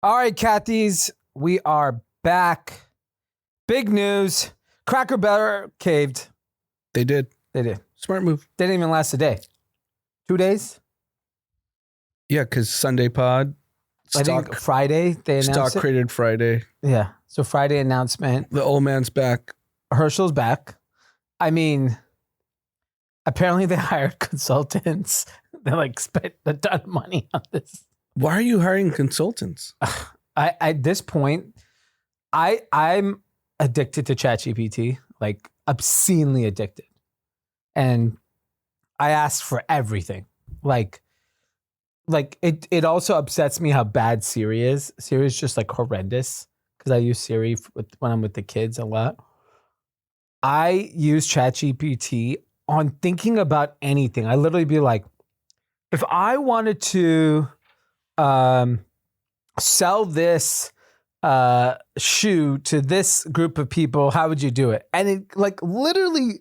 All right, Cathy's, we are back. Big news. Cracker Barrel caved. They did. They did. Smart move. They didn't even last a day. 2 days? Yeah, because Sunday pod. I think Friday they announced Stock created Friday. Yeah. So Friday announcement. The old man's back. Herschel's back. I mean, apparently they hired consultants. They spent a ton of money on this. Why are you hiring consultants? At this point, I'm addicted to ChatGPT, obscenely addicted. And I ask for everything. It also upsets me how bad Siri is. Siri is just horrendous because I use Siri when I'm with the kids a lot. I use ChatGPT on thinking about anything. I literally be like, if I wanted to sell this shoe to this group of people, how would you do it? And it literally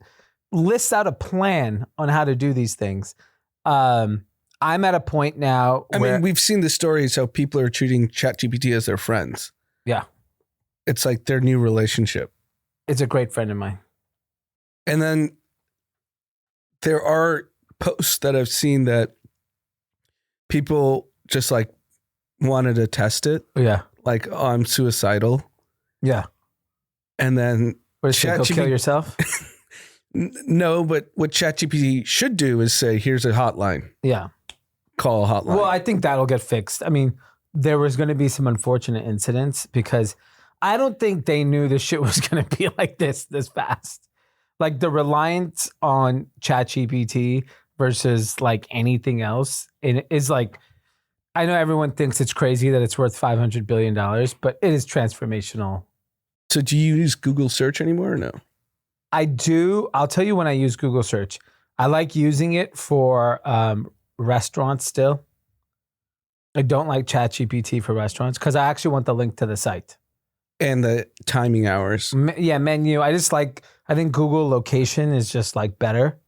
lists out a plan on how to do these things. I'm at a point now where we've seen the stories how people are treating ChatGPT as their friends. Yeah. It's like their new relationship. It's a great friend of mine. And then there are posts that I've seen that people just wanted to test it. Yeah. I'm suicidal. Yeah. And then what is go kill yourself? No, but what ChatGPT should do is say, here's a hotline. Yeah. Call a hotline. Well, I think that'll get fixed. I mean, there was going to be some unfortunate incidents because I don't think they knew this shit was going to be like this fast. The reliance on ChatGPT versus anything else is I know everyone thinks it's crazy that it's worth $500 billion, but it is transformational. So do you use Google search anymore or no? I do. I'll tell you when I use Google search. I like using it for restaurants still. I don't like ChatGPT for restaurants because I actually want the link to the site. And the timing hours. Menu. I think Google location is just better.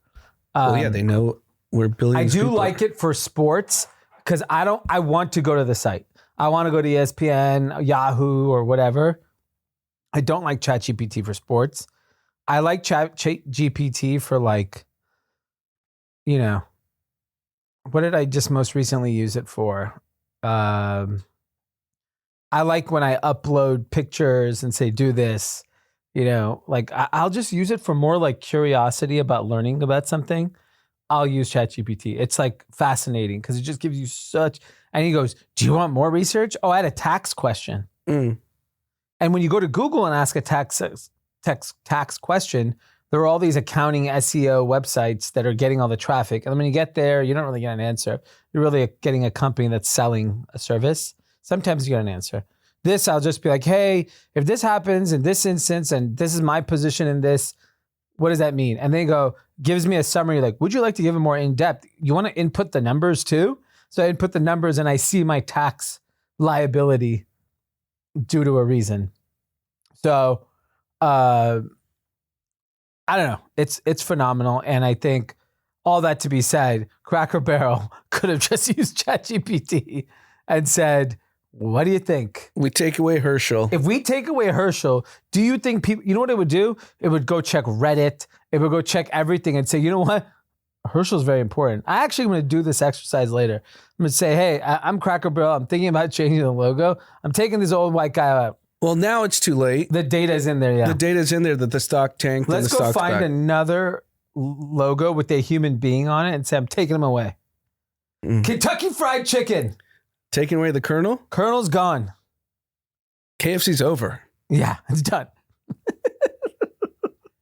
They know we're billions. I do like it for sports because I want to go to the site. I want to go to ESPN, Yahoo, or whatever. I don't like ChatGPT for sports. I like ChatGPT for what did I just most recently use it for? I like when I upload pictures and say, do this, I'll just use it for more curiosity about learning about something. I'll use ChatGPT. It's fascinating because it just gives you and he goes, do you want more research? Oh, I had a tax question. Mm. And when you go to Google and ask a tax question, there are all these accounting SEO websites that are getting all the traffic. And when you get there, you don't really get an answer. You're really getting a company that's selling a service. Sometimes you get an answer. This, I'll just be like, hey, if this happens in this instance and this is my position in this, what does that mean? And they gives me a summary would you like to give it more in depth? You want to input the numbers too? So I input the numbers and I see my tax liability due to a reason. So I don't know. It's phenomenal. And I think all that to be said, Cracker Barrel could have just used ChatGPT and said, what do you think? We take away Herschel. If we take away Herschel, do you think people, you know what it would do? It would go check Reddit. It would go check everything and say, you know what? Herschel's very important. I actually want to do this exercise later. I'm going to say, hey, I'm Cracker Barrel. I'm thinking about changing the logo. I'm taking this old white guy out. Well, now it's too late. The data's in there, yeah. The data's in there that the stock tanked. Let's and the go stock's find back. another logo with a human being on it and say, I'm taking him away. Kentucky Fried Chicken. Taking away the Colonel? Colonel's gone. KFC's over. Yeah, it's done.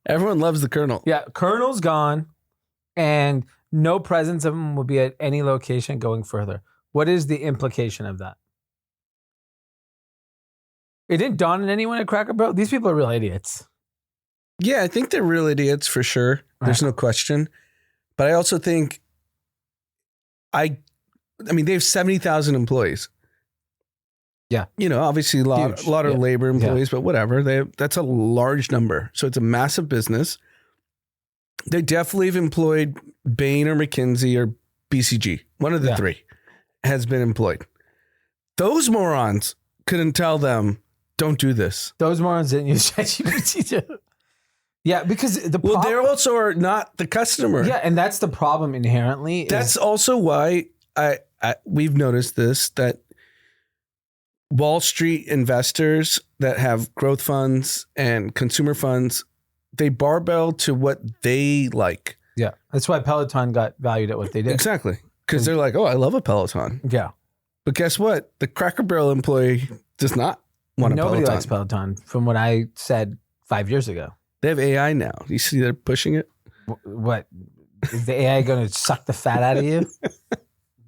Everyone loves the Colonel. Yeah, Colonel's gone, and no presence of him will be at any location going further. What is the implication of that? It didn't dawn on anyone at Cracker Barrel. These people are real idiots. Yeah, I think they're real idiots for sure. There's no question. But I also think they have 70,000 employees. Yeah. Obviously a lot of labor employees, but whatever. That's a large number. So it's a massive business. They definitely have employed Bain or McKinsey or BCG. One of the three has been employed. Those morons couldn't tell them, don't do this. Those morons didn't use ChatGPT too. Yeah, because well, they also are not the customer. Yeah, and that's the problem inherently. That's also why we've noticed this, that Wall Street investors that have growth funds and consumer funds, they barbell to what they like. Yeah, that's why Peloton got valued at what they did. Exactly, because they're like, oh, I love a Peloton. Yeah, but guess what? The Cracker Barrel employee does not want a Peloton. Nobody likes Peloton, from what I said 5 years ago. They have AI now. You see they're pushing it? What? Is the AI going to suck the fat out of you?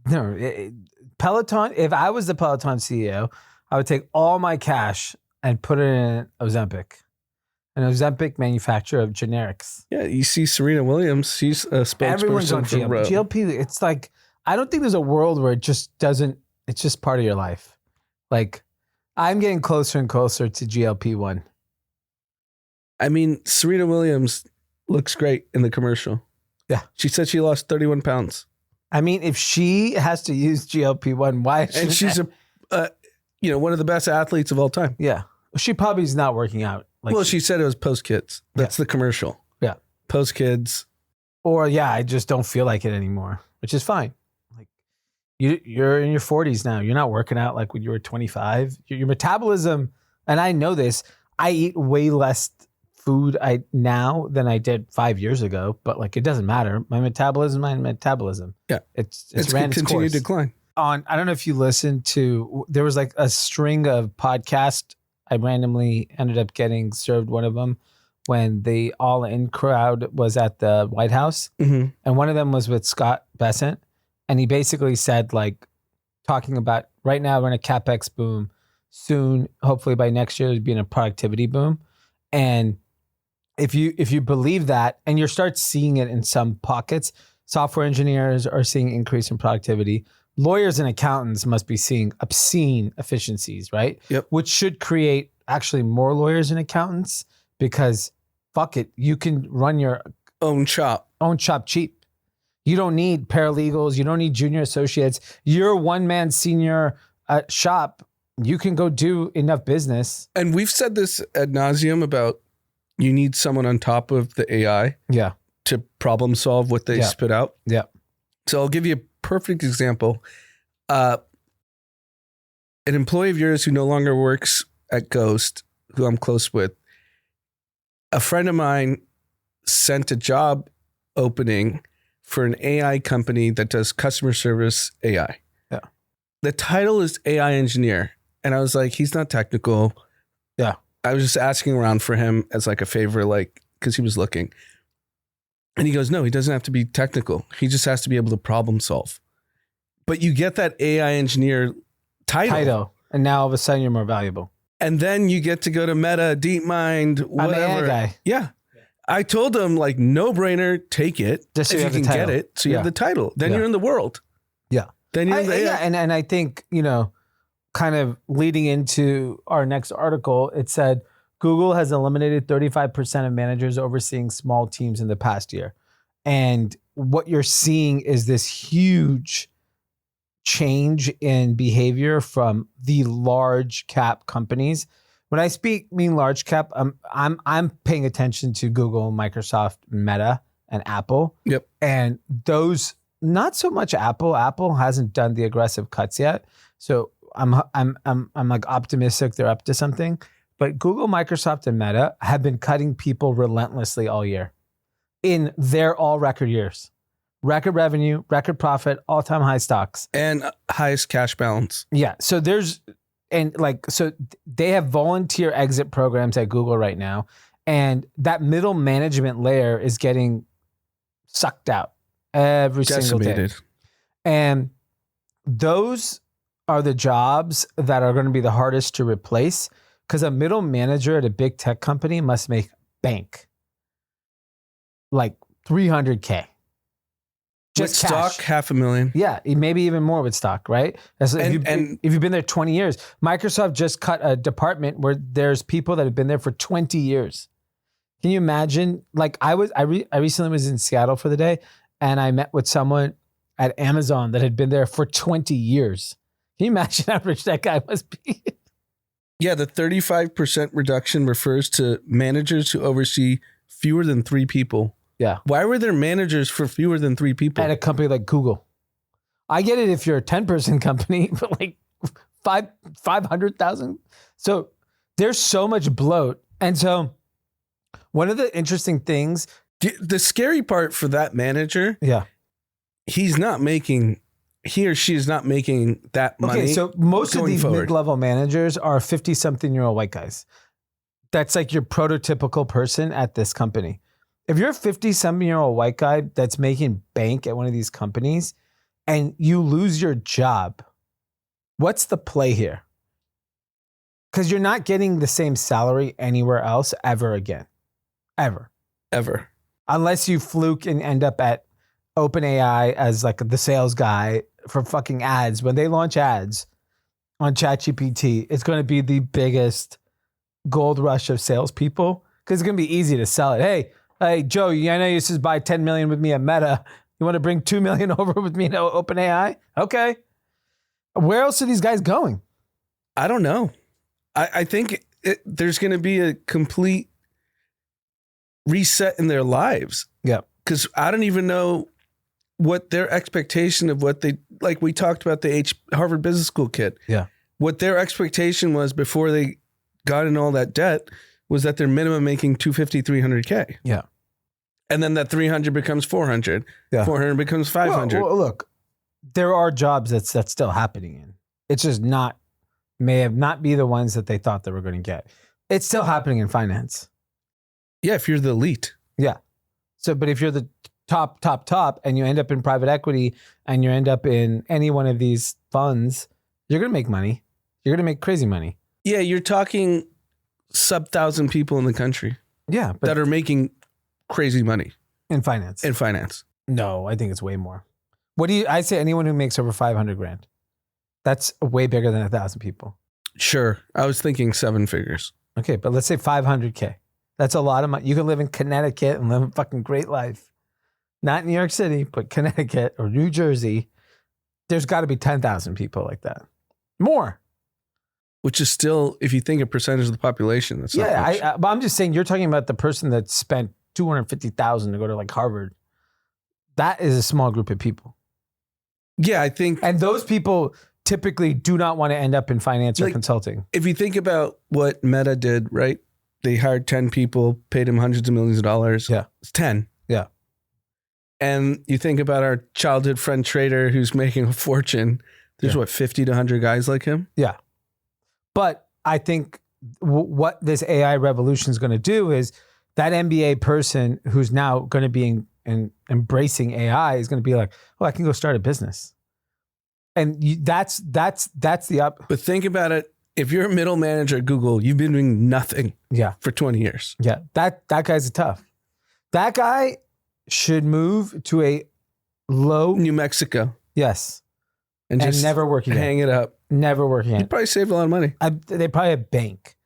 No. Peloton, if I was the Peloton CEO, I would take all my cash and put it in Ozempic, an Ozempic manufacturer of generics. Yeah, you see Serena Williams, she's a spokesperson. Everyone's on GLP. It's like, I don't think there's a world where it just doesn't, it's just part of your life. Like, I'm getting closer and closer to GLP-1. I mean, Serena Williams looks great in the commercial. Yeah. She said she lost 31 pounds. I mean, if she has to use GLP-1, why? And she's one of the best athletes of all time. Yeah. She probably is not working out. Well, she said it was post-kids. That's the commercial. Yeah. Post-kids. Or, I just don't feel like it anymore, which is fine. Like, you're in your 40s now. You're not working out like when you were 25. Your metabolism, and I know this, I eat way less food now than I did 5 years ago, but like, it doesn't matter. My metabolism. Yeah. It's ran its continued decline. I don't know if you listened to, there was like a string of podcasts. I randomly ended up getting served one of them when the All In crowd was at the White House. Mm-hmm. And one of them was with Scott Bessent. And he basically said, like, talking about right now we're in a CapEx boom. Soon, hopefully by next year, there's been a productivity boom. And if you believe that, and you start seeing it in some pockets, software engineers are seeing increase in productivity. Lawyers and accountants must be seeing obscene efficiencies, right? Yep. Which should create actually more lawyers and accountants, because fuck it, you can run your own shop cheap. You don't need paralegals. You don't need junior associates. You're one-man senior shop. You can go do enough business. And we've said this ad nauseum about, you need someone on top of the AI to problem solve what they spit out. Yeah. So I'll give you a perfect example. An employee of yours who no longer works at Ghost, who I'm close with, a friend of mine sent a job opening for an AI company that does customer service AI. Yeah. The title is AI engineer. And I was like, he's not technical. Yeah. I was just asking around for him as like a favor, like, because he was looking. And he goes, no, he doesn't have to be technical. He just has to be able to problem solve. But you get that AI engineer title. And now all of a sudden you're more valuable. And then you get to go to Meta, DeepMind, whatever. I'm an AI guy. Yeah. I told him, like, no brainer, take it. Just so if you can get it. So you have the title. Then you're in the world. Yeah. Then you're in the AI. Yeah. And I think, kind of leading into our next article, it said Google has eliminated 35% of managers overseeing small teams in the past year. And what you're seeing is this huge change in behavior from the large cap companies. When I mean large cap, I'm paying attention to Google, Microsoft, Meta, and Apple. Yep. And those, not so much Apple. Apple hasn't done the aggressive cuts yet. So I'm like optimistic they're up to something. But Google, Microsoft, and Meta have been cutting people relentlessly all year in their all record years. Record revenue, record profit, all-time high stocks. And highest cash balance. Yeah. So they have volunteer exit programs at Google right now. And that middle management layer is getting sucked out every single day. And those are the jobs that are going to be the hardest to replace, because a middle manager at a big tech company must make bank, like $300K. Just with cash. Stock, $500,000. Yeah, maybe even more with stock, right? If you've been there 20 years, Microsoft just cut a department where there's people that have been there for 20 years. Can you imagine? Like I recently was in Seattle for the day, and I met with someone at Amazon that had been there for 20 years. Can you imagine how rich that guy must be? Yeah, the 35% reduction refers to managers who oversee fewer than 3 people. Yeah. Why were there managers for fewer than 3 people? At a company like Google. I get it if you're a 10-person company, but like 500,000. So there's so much bloat. And so one of the interesting things. The scary part for that manager, Yeah. he or she is not making that money. Okay, so most of these forward. mid-level managers are 50-something-year-old white guys. That's like your prototypical person at this company. If you're a 50-something-year-old white guy that's making bank at one of these companies and you lose your job, what's the play here? Because you're not getting the same salary anywhere else ever again. Ever. Unless you fluke and end up at OpenAI as like the sales guy for fucking ads. When they launch ads on ChatGPT, it's going to be the biggest gold rush of salespeople because it's going to be easy to sell it. Hey, Joe, I know you used to buy 10 million with me at Meta. You want to bring 2 million over with me to OpenAI? Okay. Where else are these guys going? I don't know. I think there's going to be a complete reset in their lives. Yeah. Because I don't even know what their expectation of what they, like we talked about the Harvard Business School kid. Yeah. What their expectation was before they got in all that debt was that their minimum making 250, 300K. Yeah. And then that 300 becomes 400. Yeah. 400 becomes 500. Well, look, there are jobs that's still happening in. It's just may have not be the ones that they thought they were going to get. It's still happening in finance. Yeah, if you're the elite. Yeah. So, but if you're the top, and you end up in private equity and you end up in any one of these funds, you're going to make money. You're going to make crazy money. Yeah, you're talking sub 1,000 people in the country. Yeah. But that are making crazy money. In finance. No, I think it's way more. I say anyone who makes over 500 grand. That's way bigger than 1,000 people. Sure. I was thinking 7 figures. Okay, but let's say 500K. That's a lot of money. You can live in Connecticut and live a fucking great life. Not New York City, but Connecticut or New Jersey. There's got to be 10,000 people like that. More. Which is still, if you think a percentage of the population, that's not much. But I'm just saying, you're talking about the person that spent $250,000 to go to like Harvard. That is a small group of people. Yeah, I think. And those people typically do not want to end up in finance or consulting. If you think about what Meta did, right? They hired 10 people, paid them hundreds of millions of dollars. Yeah. It's 10. Yeah. And you think about our childhood friend trader who's making a fortune. There's 50 to 100 guys like him? Yeah. But I think what this AI revolution is going to do is that MBA person who's now going to be embracing AI is going to be like, oh, I can go start a business. And that's the But think about it. If you're a middle manager at Google, you've been doing nothing for 20 years. Yeah, that guy's tough. That guy should move to a low New Mexico. Yes. And just never work again. Hang it up. Never work again. You'd probably save a lot of money. They probably have bank.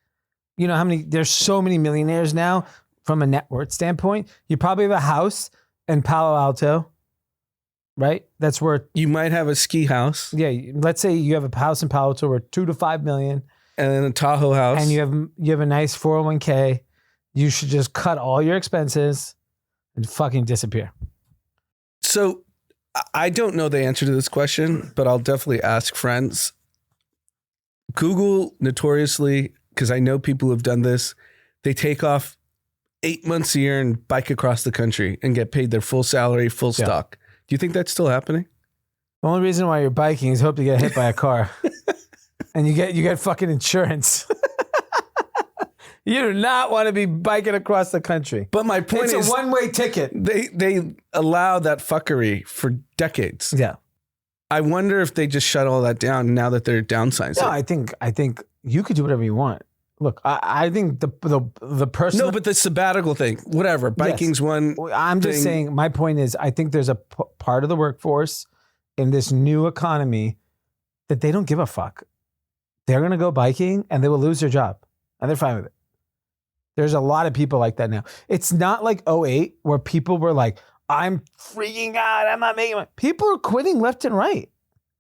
You know how many, there's so many millionaires now from a net worth standpoint. You probably have a house in Palo Alto, right? That's worth. You might have a ski house. Yeah. Let's say you have a house in Palo Alto worth 2 to 5 million. And then a Tahoe house. And you have a nice 401k. You should just cut all your expenses and fucking disappear. So I don't know the answer to this question, but I'll definitely ask friends. Google notoriously, because I know people who've done this, they take off 8 months a year and bike across the country and get paid their full salary, full stock. Do you think that's still happening? The only reason why you're biking is hope to get hit by a car. And you get fucking insurance. You do not want to be biking across the country. But my point is, it's a one-way ticket. They allow that fucking for decades. Yeah. I wonder if they just shut all that down now that they're downsizing. No, I think you could do whatever you want. Look, I think the person. No, but the sabbatical thing, whatever. Biking's one. I'm just saying. My point is, I think there's a part of the workforce in this new economy that they don't give a fuck. They're gonna go biking and they will lose their job, and they're fine with it. There's a lot of people like that now. It's not like 2008 where people were like, I'm freaking out. I'm not making money. People are quitting left and right.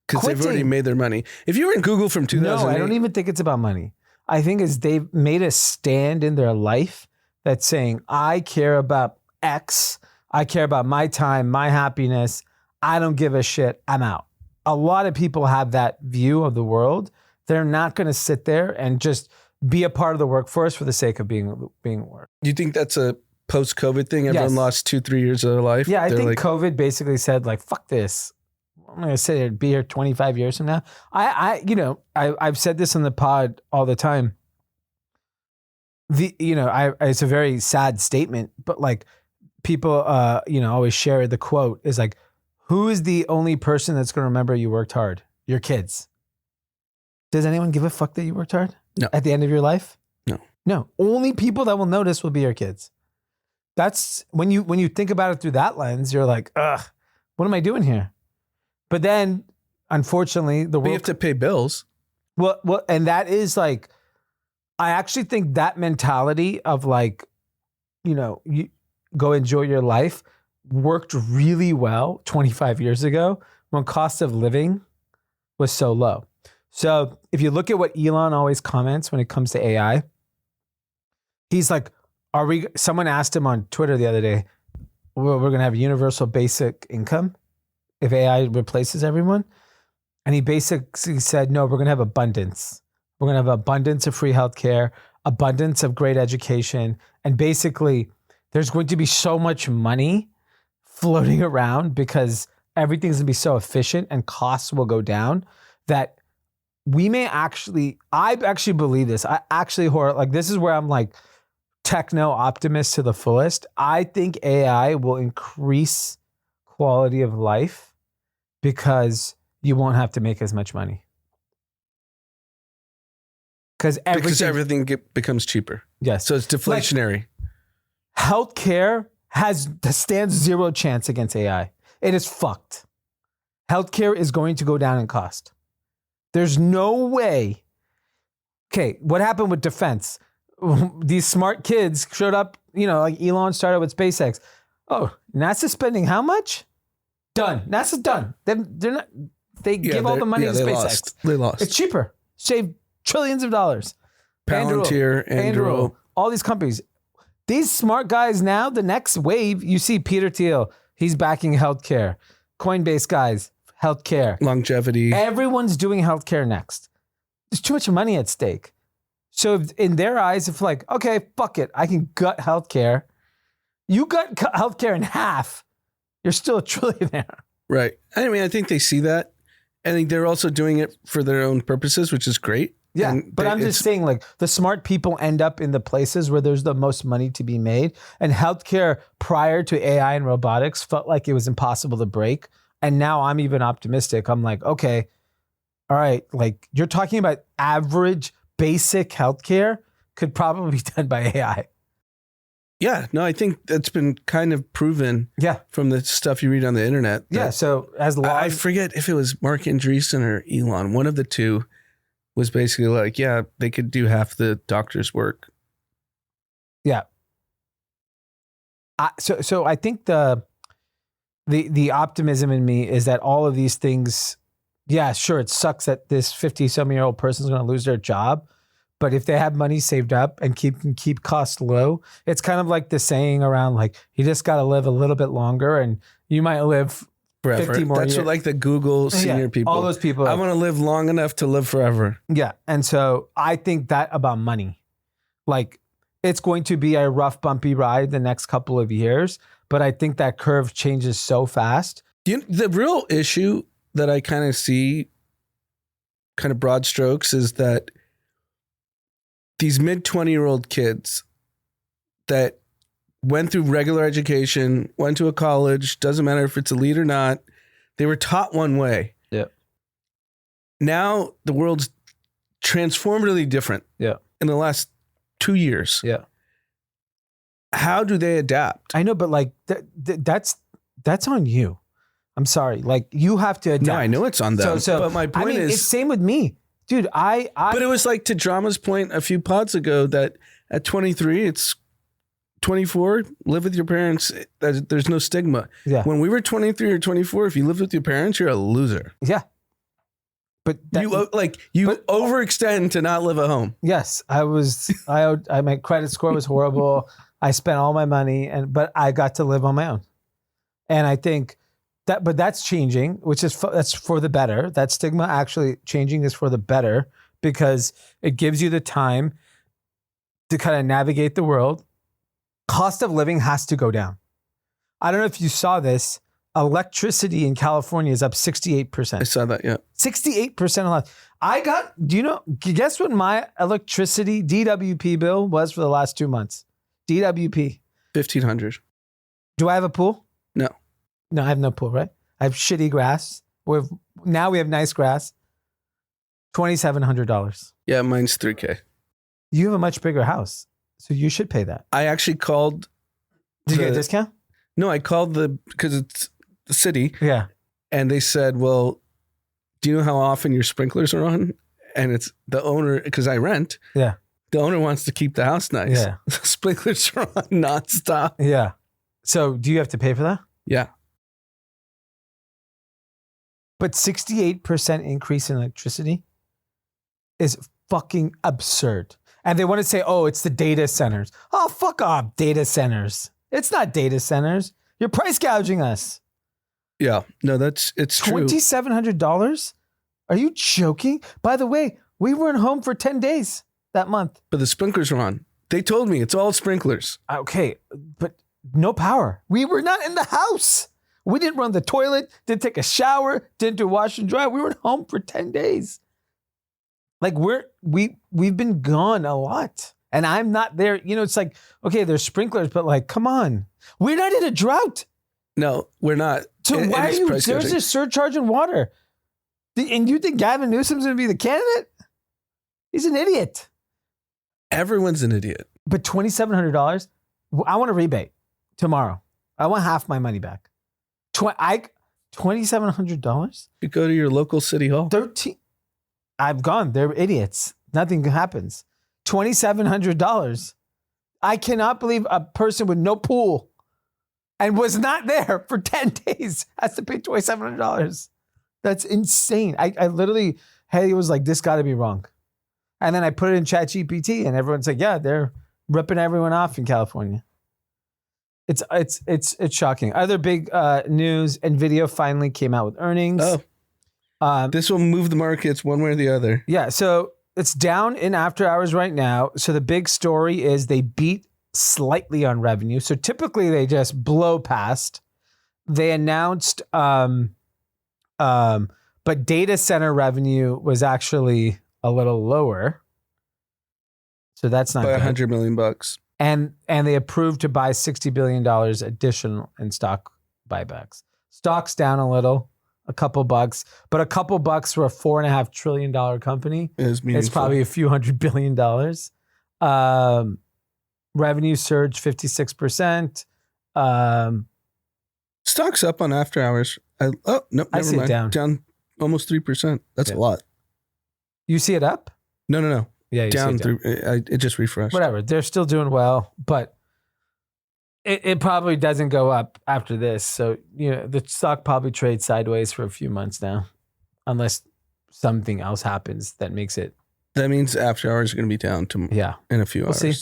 Because they've already made their money. If you were in Google from 2008. No, I don't even think it's about money. I think is they've made a stand in their life that's saying, I care about X. I care about my time, my happiness. I don't give a shit. I'm out. A lot of people have that view of the world. They're not going to sit there and just be a part of the workforce for the sake of being at work. Do you think that's a post-COVID thing? Everyone lost 2-3 years of their life? Yeah, I think COVID basically said like, fuck this. I'm going to sit here and be here 25 years from now. I've said this on the pod all the time. It's a very sad statement, but like people, always share the quote is like, who is the only person that's going to remember you worked hard? Your kids. Does anyone give a fuck that you worked hard? No. At the end of your life? No. No. Only people that will notice will be your kids. That's when you think about it through that lens, you're like, ugh, what am I doing here? But then, unfortunately, we have to pay bills. Well, and that is like, I actually think that mentality of like, you go enjoy your life worked really well 25 years ago when cost of living was so low. So if you look at what Elon always comments when it comes to AI, he's like, someone asked him on Twitter the other day, we're going to have universal basic income if AI replaces everyone. And he basically said, no, we're going to have abundance. We're going to have abundance of free healthcare, abundance of great education. And basically there's going to be so much money floating around because everything's going to be so efficient and costs will go down that we may I actually believe this. This is where I'm like techno optimist to the fullest. I think AI will increase quality of life because you won't have to make as much money. Because everything becomes cheaper. Yes. So it's deflationary. Like, healthcare stands zero chance against AI. It is fucked. Healthcare is going to go down in cost. There's no way. Okay, what happened with defense? These smart kids showed up, like Elon started with SpaceX. Oh, NASA's spending how much? Done. NASA's done. They're not. They give all the money to SpaceX. They lost. It's cheaper. Save trillions of dollars. Palantir, Anduril, all these companies. These smart guys now, the next wave, you see Peter Thiel, he's backing healthcare. Coinbase guys, healthcare. Longevity. Everyone's doing healthcare next. There's too much money at stake. So in their eyes, if like, okay, fuck it, I can gut healthcare. You gut healthcare in half, you're still a trillionaire. Right. I mean, I think they see that. I think they're also doing it for their own purposes, which is great. Yeah, but I'm just saying, like, the smart people end up in the places where there's the most money to be made. And healthcare prior to AI and robotics felt like it was impossible to break. And now I'm even optimistic. I'm like, okay, all right, like you're talking about average basic healthcare could probably be done by AI. Yeah, no, I think that's been kind of proven. Yeah, from the stuff you read on the internet. Yeah, so as long I forget if it was Mark Andreessen or Elon, one of the two was basically like, yeah, they could do half the doctor's work. Yeah. So I think the optimism in me is that all of these things, yeah, sure, it sucks that this 50-some-year-old person is going to lose their job. But if they have money saved up and keep costs low, it's kind of like the saying around like, you just got to live a little bit longer and you might live forever. 50 more That's years. What like the Google senior people. All those people. I want to live long enough to live forever. Yeah. And so I think that about money, like it's going to be a rough, bumpy ride the next couple of years. But I think that curve changes so fast. The real issue that I kind of see, kind of broad strokes, is that these mid-20-year-old kids that went through regular education, went to a college, doesn't matter if it's elite or not, they were taught one way. Yeah. Now the world's transformatively different. Yeah. In the last 2 years. Yeah. How do they adapt? I know, but like that's on you. I'm sorry. Like you have to adapt. No, I know it's on them. But my point is, it's same with me. Dude, but it was like to Drama's point a few pods ago that at 23, it's 24, live with your parents. There's no stigma. Yeah. When we were 23 or 24, if you lived with your parents, you're a loser. Yeah. But that, you overextend to not live at home. yes, my credit score was horrible. I spent all my money, but I got to live on my own. And I think but that's changing, that's for the better. That stigma actually changing is for the better because it gives you the time to kind of navigate the world. Cost of living has to go down. I don't know if you saw this. Electricity in California is up 68%. I saw that, yeah. 68% less. Guess what my electricity DWP bill was for the last 2 months? DWP. $1,500. Do I have a pool? No. No, I have no pool, right? I have shitty grass. Now we have nice grass. $2,700. Yeah, mine's $3,000. You have a much bigger house, so you should pay that. I actually called. Did you get a discount? No, I called because it's the city. Yeah. And they said, well, do you know how often your sprinklers are on? And it's the owner, because I rent. Yeah. The owner wants to keep the house nice. Yeah. Sprinklers are on nonstop. Yeah. So do you have to pay for that? Yeah. But 68% increase in electricity is fucking absurd. And they want to say, oh, it's the data centers. Oh, fuck off, data centers. It's not data centers. You're price gouging us. Yeah. No, it's true. $2,700? Are you joking? By the way, we weren't home for 10 days that month. But the sprinklers are on. They told me it's all sprinklers. Okay, but no power. We were not in the house. We didn't run the toilet, didn't take a shower, didn't do wash and dry. We were home for 10 days. Like we've been gone a lot. And I'm not there. It's like, okay, there's sprinklers, but like, come on. We're not in a drought. No, we're not. So why are you, there's a surcharge in water. And you think Gavin Newsom's going to be the candidate? He's an idiot. Everyone's an idiot. But $2,700, I want a rebate tomorrow. I want half my money back. $2,700? You go to your local city hall. I've gone. They're idiots. Nothing happens. $2,700. I cannot believe a person with no pool and was not there for 10 days has to pay $2,700. That's insane. I literally, Haley was like, this got to be wrong. And then I put it in ChatGPT and everyone's like, yeah, they're ripping everyone off in California. It's shocking. Other big news, Nvidia finally came out with earnings. This will move the markets one way or the other. Yeah, so it's down in after hours right now. So the big story is they beat slightly on revenue. So typically they just blow past. They announced, but data center revenue was actually a little lower. So that's not by good. $100 million. And they approved to buy $60 billion additional in stock buybacks. Stock's down a little, a couple bucks, but a couple bucks for a $4.5 trillion company. It's probably a few $100 billion. Revenue surged 56%. Stock's up on after hours. Never mind. Down almost 3%. That's a lot. You see it up? No. Yeah, down 3. It just refreshed. Whatever. They're still doing well, but it probably doesn't go up after this. So, the stock probably trades sideways for a few months now, unless something else happens that makes it. That means after hours are going to be down in a few hours. See.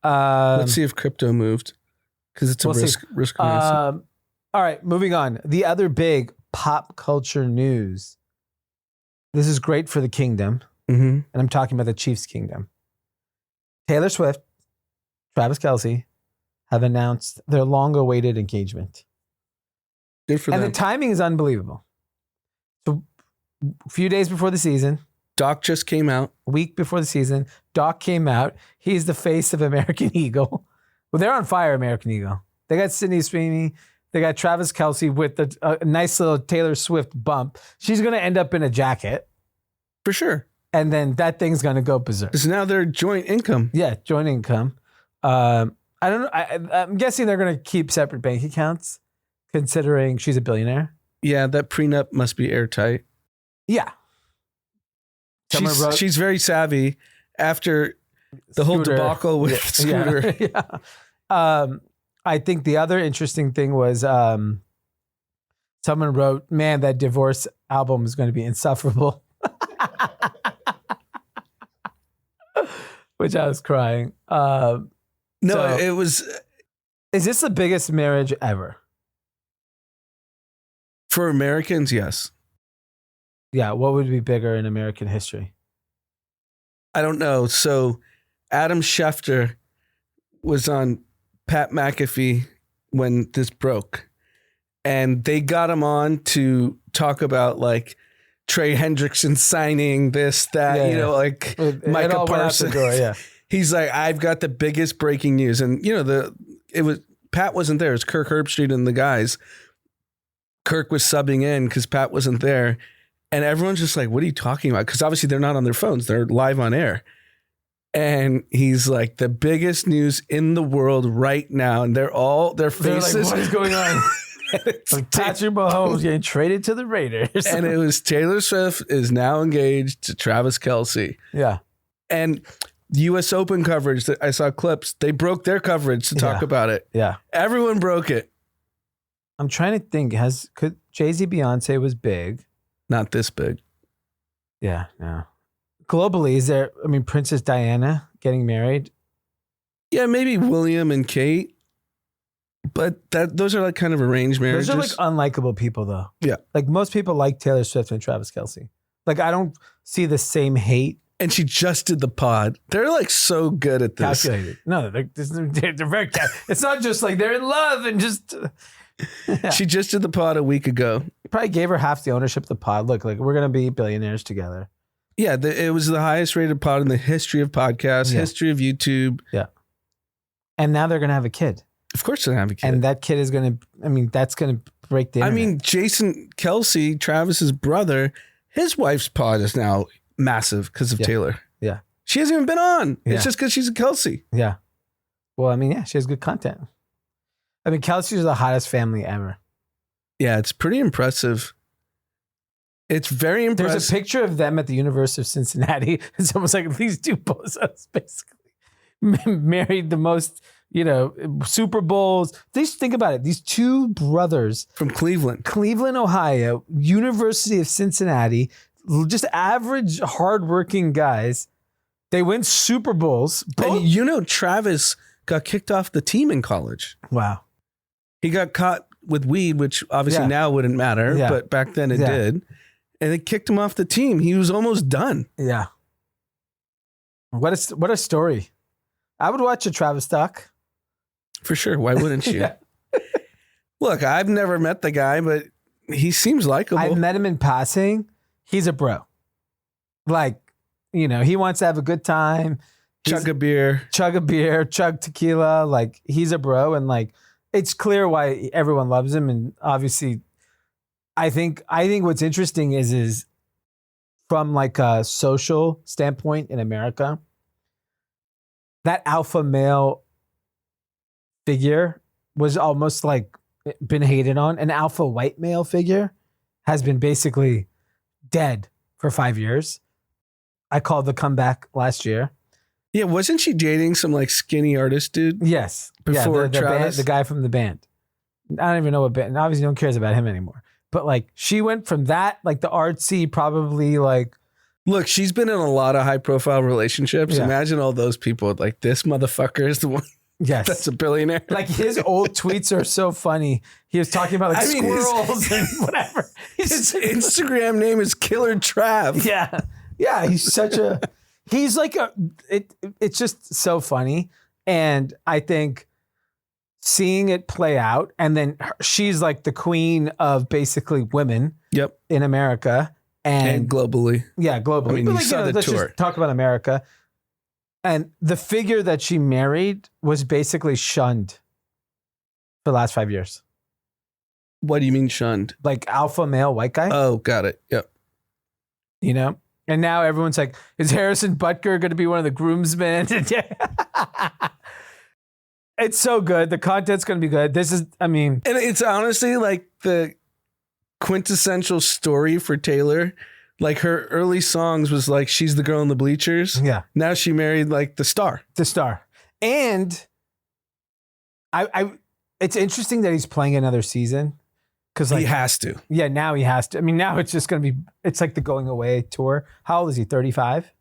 Let's see if crypto moved because it's a risk currency. All right, moving on. The other big pop culture news. This is great for the kingdom. Mm-hmm. And I'm talking about the Chiefs kingdom. Taylor Swift, Travis Kelce have announced their long-awaited engagement. Good for them. And the timing is unbelievable. So a few days before the season. Doc just came out. A week before the season. Doc came out. He's the face of American Eagle. Well, they're on fire, American Eagle. They got Sydney Sweeney. They got Travis Kelce with a nice little Taylor Swift bump. She's going to end up in a jacket. For sure. And then that thing's going to go berserk. It's now their joint income. Yeah, joint income. I don't know. I'm guessing they're going to keep separate bank accounts, considering she's a billionaire. Yeah, that prenup must be airtight. Yeah. She's very savvy after the whole debacle with Scooter. Yeah. I think the other interesting thing was someone wrote, man, that divorce album is going to be insufferable. Which I was crying. No, So- it was Is this the biggest marriage ever? for Americans. Yes. Yeah. What would be bigger in American history? I don't know. So Adam Schefter was on Pat McAfee when this broke, and they got him on to talk about like Trey Hendrickson signing this, that, Yeah, you know, yeah. like It Micah all went out the Parsons. door, yeah. He's like, I've got the biggest breaking news. And you know, it was Pat wasn't there. It was Kirk Herbstreit and the guys. Kirk was subbing in because Pat wasn't there. And everyone's just like, what are you talking about? Because obviously they're not on their phones. They're live on air. And he's like, the biggest news in the world right now. And their They're faces. like, what is going on? It's Like Patrick Mahomes getting traded to the Raiders. and it was Taylor Swift is now engaged to Travis Kelce. yeah. And US Open coverage that I saw clips, they broke their coverage to talk Yeah. about it. Yeah. Everyone broke it. I'm trying to think. Could Jay-Z Beyonce was big? Not this big. Yeah, no. Globally, is there? I mean, Princess Diana getting married. Yeah, maybe William and Kate. But those are like kind of arranged marriages. Those are like unlikable people, though. Yeah. Like most people like Taylor Swift and Travis Kelce. Like I don't see the same hate. And she just did the pod. They're like so good at this. Calculated. No, they're very. It's not just like they're in love and just. Yeah. She just did the pod a week ago. Probably gave her half the ownership of the pod. Look, like we're gonna be billionaires together. Yeah, it was the highest rated pod in the history of podcasts, Yeah. history of YouTube. And now they're gonna have a kid, Of course, they have a kid. and that kid is gonna. I mean, that's gonna break the. I internet. mean, Jason Kelsey, Travis's brother, his wife's pod is now massive because of Yeah. Taylor. Yeah. She hasn't even been on. Yeah. It's just because she's a Kelsey. yeah. Well, I mean, yeah, she has good content. I mean, Kelsey's the hottest family ever. Yeah, it's pretty impressive. It's very impressive. There's a picture of them at the University of Cincinnati. It's almost like these two bozos basically married the most, Super Bowls. Just think about it. These two brothers, from Cleveland. Cleveland, Ohio, University of Cincinnati, just average, hardworking guys. They win Super Bowls. And Travis got kicked off the team in college. Wow. He got caught with weed, which obviously Yeah. now wouldn't matter, Yeah. but back then it Yeah. did. And they kicked him off the team. He was almost done. Yeah. What a story. I would watch a Travis doc. For sure. Why wouldn't you? Yeah. Look, I've never met the guy, but he seems likable. I've met him in passing. He's a bro. Like, he wants to have a good time. Chug a beer. Chug a beer, chug tequila. Like, he's a bro. And like, it's clear why everyone loves him. And obviously, I think what's interesting is from like a social standpoint in America, that alpha male figure was almost like been hated on. An alpha white male figure has been basically dead for 5 years. I called the comeback last year. Yeah, wasn't she dating some like skinny artist dude? Yes. Before the Travis? band, the guy from the band. I don't even know what band. Obviously, no one cares about him anymore. But like, she went from that, like the artsy, probably like. Look, she's been in a lot of high profile relationships. Yeah. Imagine all those people like this motherfucker is the one Yes. that's a billionaire. Like his old tweets are so funny. He was talking about like I mean, his- squirrels and whatever. His Instagram name is Killer Trav. Yeah. Yeah. He's like it's just so funny. And I think seeing it play out, and then she's like the queen of basically women Yep. in America. And globally. Yeah, globally. I mean, But you like, saw the let's tour. just talk about America. And the figure that she married was basically shunned for the last 5 years. What do you mean shunned? Like alpha male white guy, Oh, got it. Yep. And now everyone's like, is Harrison Butker going to be one of the groomsmen? It's so good. The content's going to be good. And it's honestly like the quintessential story for Taylor. Like her early songs was like, she's the girl in the bleachers. yeah, Now she married like the star. the star. And I it's interesting that he's playing another season Because he has to. Yeah, now he has to. I mean, now it's just going to be, it's like the going away tour. How old is he? 35?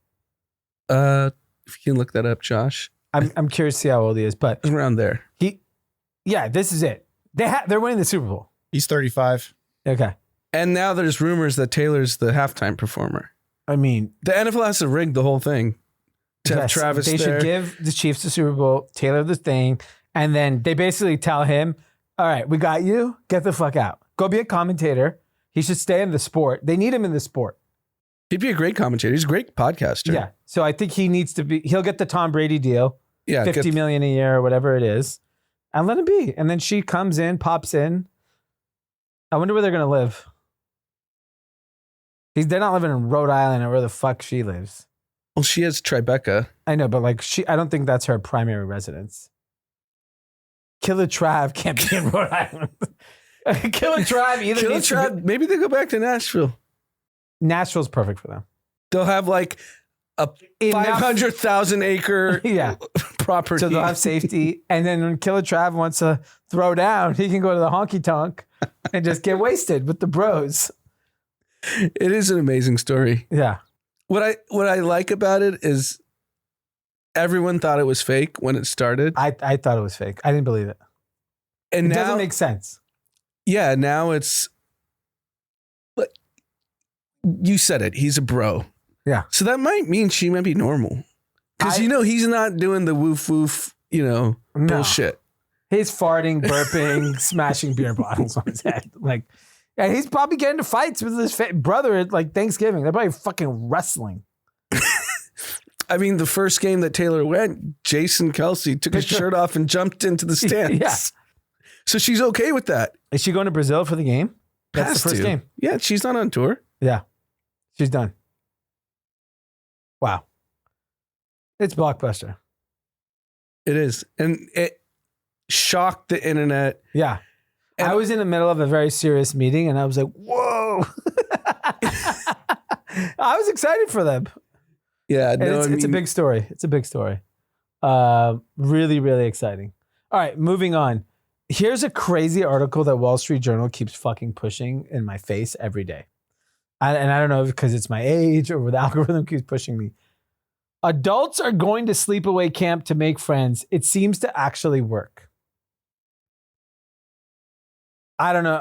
If you can look that up, Josh. I'm curious to see how old he is, but Around there. This is it. They're winning the Super Bowl. He's 35. Okay. And now there's rumors that Taylor's the halftime performer. I mean, The NFL has to rig the whole thing to have Travis they there. should give the Chiefs the Super Bowl, Taylor the thing, and then they basically tell him, all right, we got you. Get the fuck out. Go be a commentator. He should stay in the sport. They need him in the sport. He'd be a great commentator. He's a great podcaster. Yeah. So I think he needs to be, he'll get the Tom Brady deal, Yeah. $50 million a year or whatever it is, and let him be. And then she comes in, pops in. I wonder where they're going to live. They're not living in Rhode Island or where the fuck she lives. Well, she has Tribeca. I know, but like I don't think that's her primary residence. Killer Trav can't be in Rhode Island. Killer Trav either. Killer needs to Tribe. Maybe they go back to Nashville. Nashville's perfect for them. They'll have like a 500,000 acre Yeah. property. So they'll have safety. And then when Killer Trav wants to throw down, he can go to the honky tonk and just get wasted with the bros. It is an amazing story. Yeah. What I like about it is everyone thought it was fake when it started. I thought it was fake. I didn't believe it. And It now, doesn't make sense. yeah, now it's, you said it, he's a bro. Yeah. So that might mean she might be normal. Because, he's not doing the woof woof, No. bullshit. He's farting, burping, smashing beer bottles on his head. And he's probably getting into fights with his brother at like Thanksgiving. They're probably fucking wrestling. I mean, the first game that Taylor went, Jason Kelsey took his shirt off and jumped into the stands. Yeah. So she's okay with that. Is she going to Brazil for the game? That's Has the first to. game. Yeah, she's not on tour. Yeah. She's done. Wow. It's blockbuster. It is. And it shocked the internet. Yeah. And I was in the middle of a very serious meeting and I was like, whoa. I was excited for them. Yeah, And it's a big story. It's a big story. Really, really exciting. All right, moving on. Here's a crazy article that Wall Street Journal keeps fucking pushing in my face every day. And I don't know if because it's my age or the algorithm keeps pushing me. Adults are going to sleepaway camp to make friends. It seems to actually work. I don't know.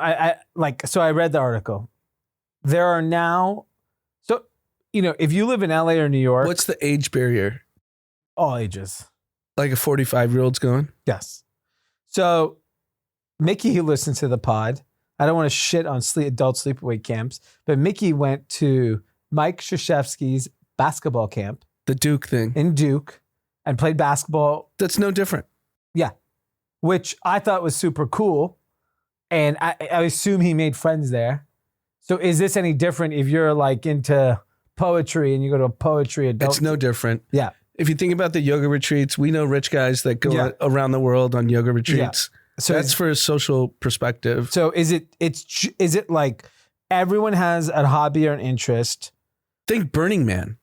So I read the article. There are now, if you live in LA or New York. What's the age barrier? All ages. Like a 45-year-old's going? Yes. So Mickey, who listens to the pod, I don't want to shit on adult sleepaway camps, but Mickey went to Mike Krzyzewski's basketball camp. The Duke thing. In Duke and played basketball. That's no different. Yeah. Which I thought was super cool. And I assume he made friends there. So is this any different if you're like into poetry and you go to a poetry adult? It's no different. Yeah. If you think about the yoga retreats, we know rich guys that go around the world on yoga retreats. Yeah. So that's for a social perspective. So is it like everyone has a hobby or an interest? Think Burning Man.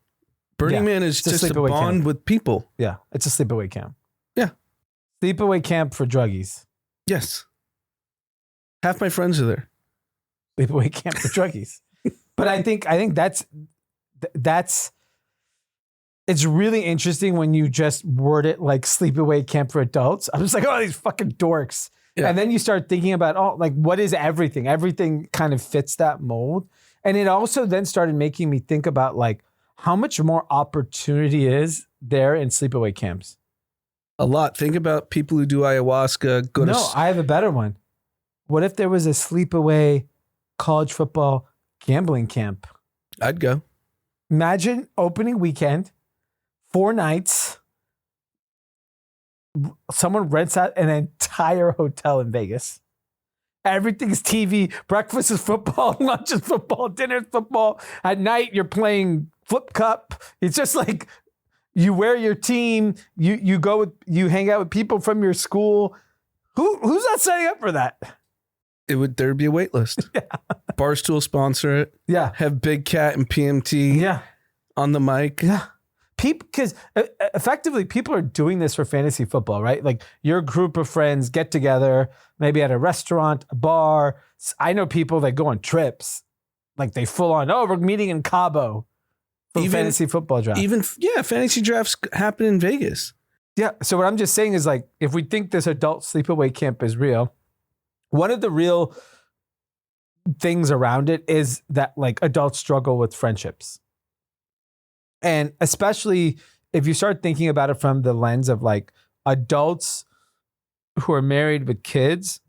Burning Man is just a bond camp with people. Yeah. It's a sleepaway camp. Yeah. Sleepaway camp for druggies. Yes. Half my friends are there. Sleepaway camp for druggies. But I think that's it's really interesting when you just word it like sleepaway camp for adults. I'm just like, oh, these fucking dorks. Yeah. And then you start thinking about, what is everything? Everything kind of fits that mold. And it also then started making me think about like how much more opportunity is there in sleepaway camps. A lot. Think about people who do ayahuasca. I have a better one. What if there was a sleepaway college football gambling camp? I'd go. Imagine opening weekend, 4 nights. Someone rents out an entire hotel in Vegas. Everything's TV. Breakfast is football. Lunch is football. Dinner is football. At night, you're playing flip cup. It's just like you wear your team. You hang out with people from your school. Who's not signing up for that? There'd be a wait list. Yeah. Barstool sponsor it. Yeah. Have Big Cat and PMT on the mic. Yeah. people, because effectively people are doing this for fantasy football, right? Like your group of friends get together, maybe at a restaurant, a bar. I know people that go on trips, like they full on, we're meeting in Cabo for fantasy football draft. Fantasy drafts happen in Vegas. Yeah. So what I'm just saying is like, if we think this adult sleepaway camp is real, one of the real things around it is that like adults struggle with friendships. And especially if you start thinking about it from the lens of like adults who are married with kids,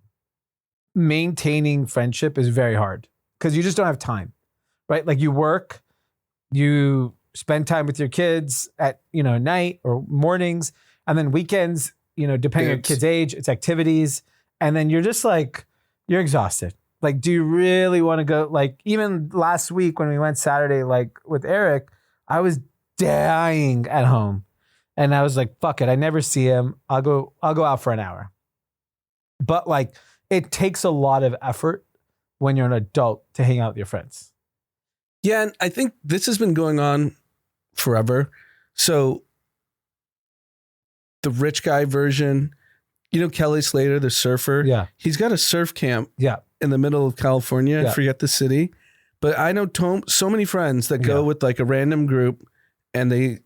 maintaining friendship is very hard because you just don't have time, right? Like you work, you spend time with your kids at, night or mornings, and then weekends, depending on your kid's age, it's activities. And then you're just like, you're exhausted. Like, do you really want to go? Like, even last week when we went Saturday, like with Eric, I was dying at home. And I was like, fuck it. I never see him. I'll go out for an hour. But like, it takes a lot of effort when you're an adult to hang out with your friends. Yeah. And I think this has been going on forever. So the rich guy version, Kelly Slater, the surfer. Yeah. He's got a surf camp. Yeah. In the middle of California. Yeah. I forget the city. But I know so many friends that go with like a random group and they,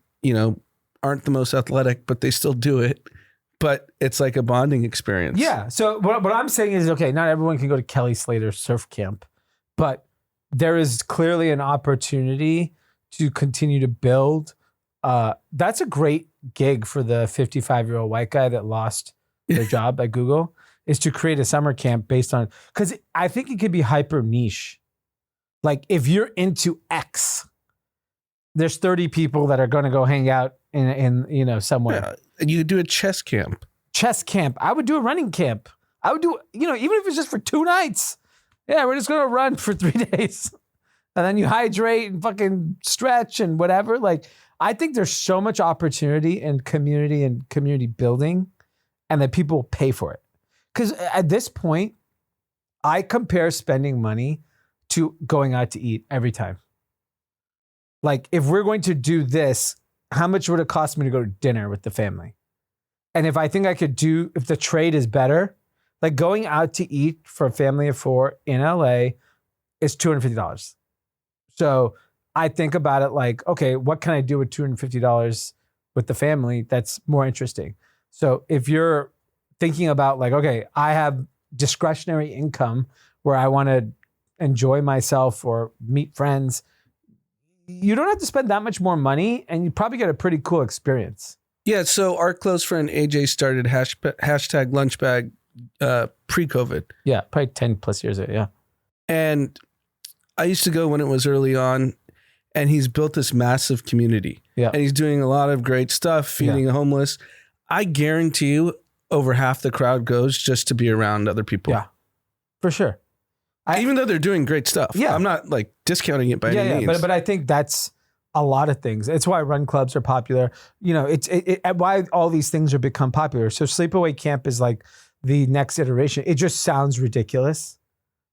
aren't the most athletic, but they still do it. But it's like a bonding experience. Yeah. So what I'm saying is, okay, not everyone can go to Kelly Slater surf camp, but there is clearly an opportunity to continue to build. That's a great gig for the 55-year-old white guy that lost their job at Google, is to create a summer camp based on, because I think it could be hyper niche. Like if you're into X, there's 30 people that are going to go hang out in somewhere. Yeah. And you could do a chess camp. Chess camp. I would do a running camp. I would do, even if it's just for 2 nights. Yeah, we're just going to run for 3 days. And then you hydrate and fucking stretch and whatever. Like, I think there's so much opportunity in community and community building, and that people will pay for it. Because at this point, I compare spending money to going out to eat every time. Like, if we're going to do this, how much would it cost me to go to dinner with the family? And if I think I could if the trade is better, like going out to eat for a family of 4 in LA is $250. So I think about it like, okay, what can I do with $250 with the family that's more interesting? So if you're thinking about like, okay, I have discretionary income where I want to enjoy myself or meet friends, you don't have to spend that much more money and you probably get a pretty cool experience. Yeah. So our close friend AJ started hashtag lunchbag pre-COVID. Yeah. Probably 10 plus years ago. Yeah. And I used to go when it was early on, and he's built this massive community. Yeah. And he's doing a lot of great stuff, feeding the homeless. I guarantee you over half the crowd goes just to be around other people. Yeah, for sure. Even though they're doing great stuff. Yeah. I'm not like discounting it by any means. But I think that's a lot of things. It's why run clubs are popular. It's why all these things are become popular. So sleepaway camp is like the next iteration. It just sounds ridiculous.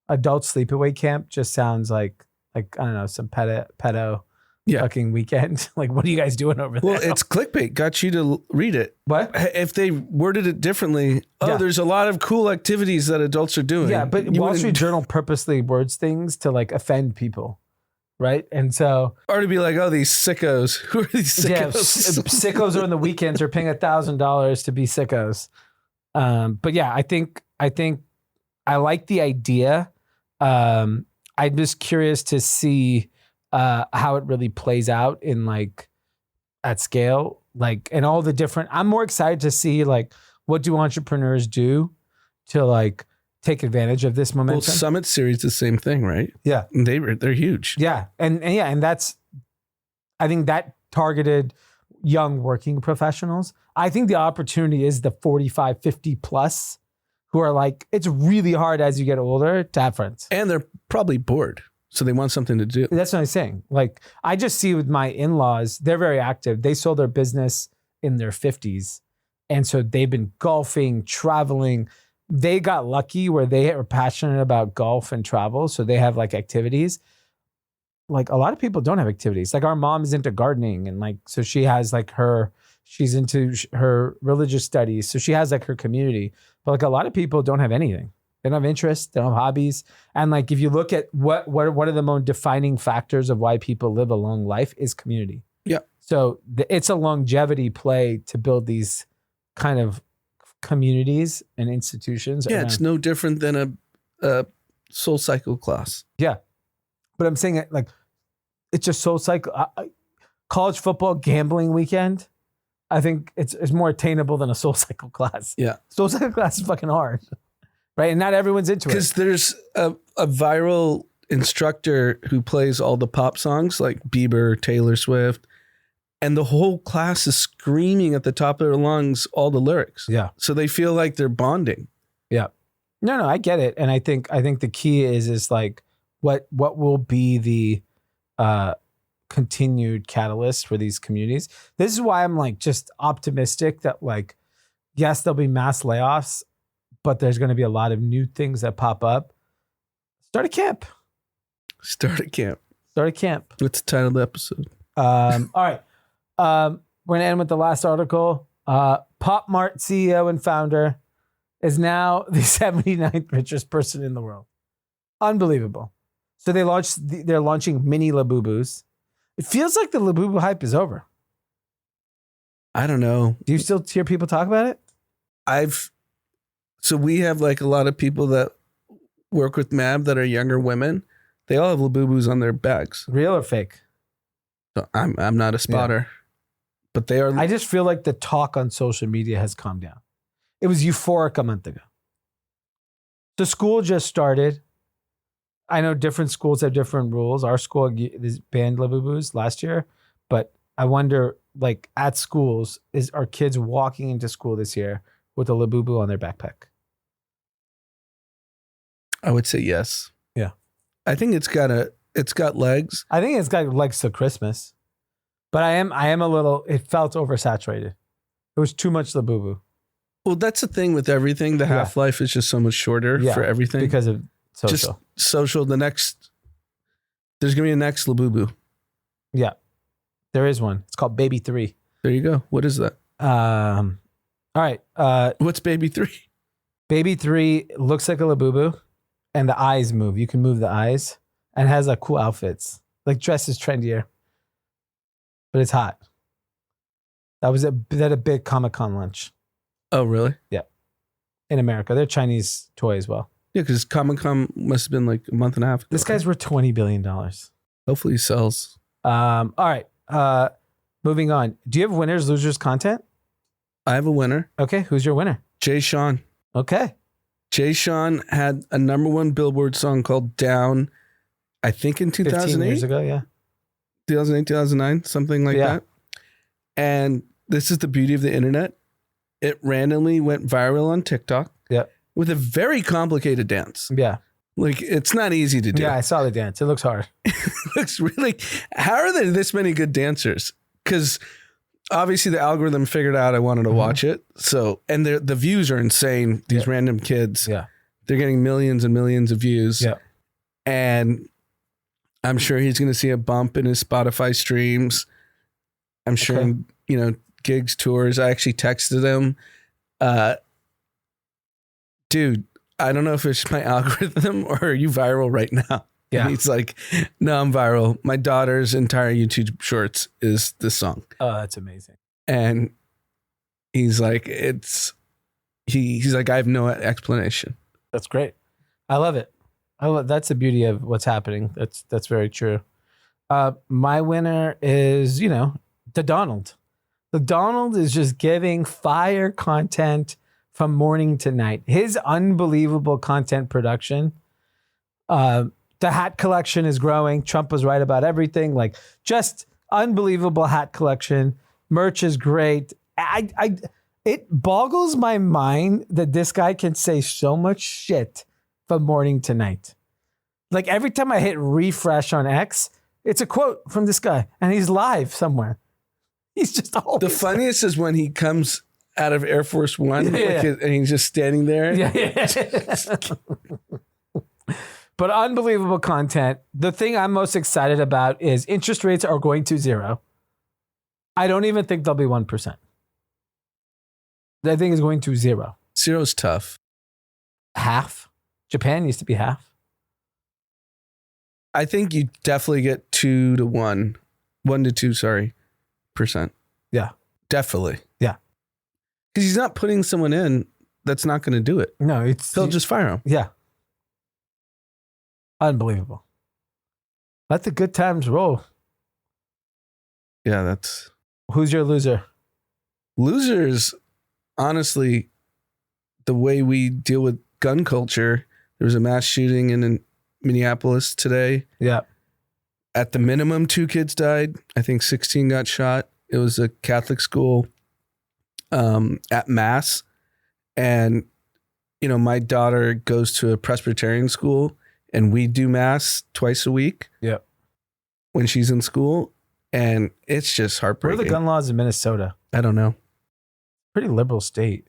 Adult sleepaway camp just sounds like I don't know, some pedo fucking weekend. Like, what are you guys doing over there? Well, it's clickbait. Got you to read it. What? If they worded it differently, there's a lot of cool activities that adults are doing. Yeah, but Wall Street Journal purposely words things to like offend people, right? And so, or to be like, oh, these sickos. Who are these sickos? Yeah, sickos on the weekends are paying $1,000 to be sickos. But yeah, I think I like the idea. I'm just curious to see how it really plays out in like at scale, like, and all the different, I'm more excited to see like, what do entrepreneurs do to like take advantage of this momentum? Well, Summit Series, the same thing, right? Yeah. They're huge. Yeah. And that's, I think that targeted young working professionals. I think the opportunity is the 45, 50 plus who are like, it's really hard as you get older to have friends. And they're probably bored. So they want something to do. That's what I'm saying. Like, I just see with my in-laws, they're very active. They sold their business in their 50s. And so they've been golfing, traveling. They got lucky where they were passionate about golf and travel. So they have like activities. like a lot of people don't have activities. Like our mom is into gardening and like, so she has like she's into her religious studies. So she has like her community, but like a lot of people don't have anything. They don't have interests. They don't have hobbies. And like, if you look at what are the most defining factors of why people live a long life is community. Yeah. So it's a longevity play to build these kind of communities and institutions. Yeah. It's no different than a Soul Cycle class. Yeah. But I'm saying it like, it's just Soul Cycle. College football gambling weekend, I think it's more attainable than a Soul Cycle class. Yeah. Soul Cycle class is fucking hard. Right. And not everyone's into it. Because there's a viral instructor who plays all the pop songs like Bieber, Taylor Swift, and the whole class is screaming at the top of their lungs all the lyrics. Yeah. So they feel like they're bonding. Yeah. No, I get it. And I think the key is like what will be the continued catalyst for these communities. This is why I'm like just optimistic that like, yes, there'll be mass layoffs, but there's going to be a lot of new things that pop up. Start a camp. Start a camp. What's the title of the episode? All right. We're going to end with the last article. Mart CEO and founder is now the 79th richest person in the world. Unbelievable. So they're launching mini Labubus. It feels like the Labubu hype is over. I don't know. Do you still hear people talk about it? So we have like a lot of people that work with Mab that are younger women. They all have Labubus on their bags. Real or fake? So I'm not a spotter, but they are. I just feel like the talk on social media has calmed down. It was euphoric a month ago. The school just started. I know different schools have different rules. Our school banned Labubus last year, but I wonder, like at schools, are kids walking into school this year with a Labubu on their backpack? I would say yes. Yeah. I think it's got legs. I think it's got legs to Christmas, but I am a little. It felt oversaturated. It was too much Labubu. Well, that's the thing with everything. The half-life is just so much shorter for everything because of social. Just social. There's gonna be a next Labubu. Yeah, there is one. It's called Baby 3. There you go. What is that? All right. What's Baby 3? Baby 3 looks like a Labubu, and the eyes move. You can move the eyes, and has like cool outfits. Like dresses trendier, but it's hot. That was a big Comic-Con lunch. Oh, really? Yeah. In America. They're Chinese toy as well. Yeah, because Comic-Con must have been like a month and a half ago. This guy's worth $20 billion. Hopefully he sells. All right. Moving on. Do you have winners, losers content? I have a winner. Okay. Who's your winner? Jay Sean. Okay. Jay Sean had a #1 Billboard song called Down, I think in 2008. 15 years ago, yeah. 2008, 2009, something like that. And this is the beauty of the internet. It randomly went viral on TikTok. Yeah. With a very complicated dance. Yeah. Like, it's not easy to do. Yeah, I saw the dance. It looks hard. It looks really... How are there this many good dancers? Because obviously the algorithm figured out I wanted to watch it. So, and the views are insane. These random kids. Yeah. They're getting millions and millions of views. Yeah. And I'm sure he's going to see a bump in his Spotify streams. I'm sure, gigs, tours. I actually texted him, dude, I don't know if it's my algorithm or are you viral right now? Yeah. And he's like, no, I'm viral. My daughter's entire YouTube shorts is this song. Oh, that's amazing. And he's like, he's like, I have no explanation. That's great. I love it. That's the beauty of what's happening. That's very true. My winner is, the Donald. The Donald is just giving fire content from morning to night. His unbelievable content production. The hat collection is growing. Trump was right about everything. Like, just unbelievable hat collection. Merch is great. It boggles my mind that this guy can say so much shit from morning to night. Like, every time I hit refresh on X, it's a quote from this guy, and he's live somewhere. He's just always... The funniest is when he comes out of Air Force One and he's just standing there. Yeah. But unbelievable content. The thing I'm most excited about is interest rates are going to zero. I don't even think they'll be 1%. I think it's going to zero. Zero's tough. Half. Japan used to be half. I think you definitely get 2 to 1 to 2, percent. Yeah. Definitely. Yeah. Because he's not putting someone in that's not going to do it. No, They'll just fire him. Yeah. Unbelievable. Let the good times roll. Yeah, that's... Who's your loser? Losers, honestly, the way we deal with gun culture, there was a mass shooting in Minneapolis today. Yeah. At the minimum, 2 kids died. I think 16 got shot. It was a Catholic school at Mass. And, you know, my daughter goes to a Presbyterian school and we do Mass twice a week. Yeah. When she's in school. And it's just heartbreaking. What are the gun laws in Minnesota? I don't know. Pretty liberal state.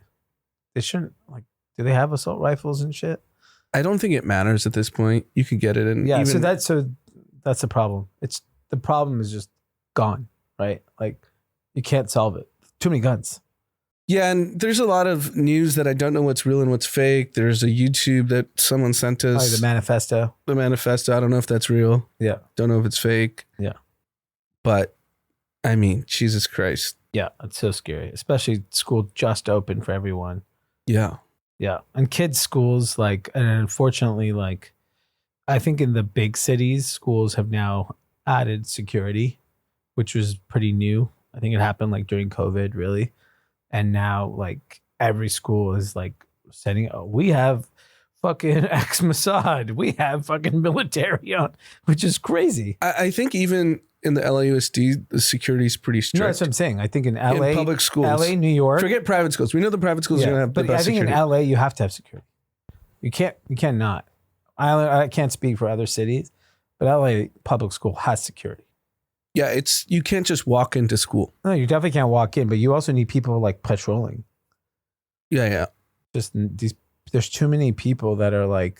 They shouldn't, do they have assault rifles and shit? I don't think it matters at this point. You could get it in. Yeah, so that's the problem. The problem is just gone, right? Like you can't solve it. Too many guns. Yeah, and there's a lot of news that I don't know what's real and what's fake. There's a YouTube that someone sent us. The manifesto. The manifesto. I don't know if that's real. Yeah. Don't know if it's fake. Yeah. But I mean, Jesus Christ. Yeah, it's so scary. Especially school just open for everyone. Yeah. Yeah. And kids' schools, and unfortunately, I think in the big cities, schools have now added security, which was pretty new. I think it happened during COVID, really. And now every school is setting, we have fucking ex-Mossad. We have fucking military on, which is crazy. I think even in the LAUSD, the security is pretty strict. No, that's what I'm saying. I think in LA, in public schools, LA, New York. Forget private schools. We know the private schools are going to have the best security. But I think in LA, you have to have security. You cannot. I can't speak for other cities, but LA public school has security. Yeah, you can't just walk into school. No, you definitely can't walk in, but you also need people patrolling. Yeah. Just there's too many people that are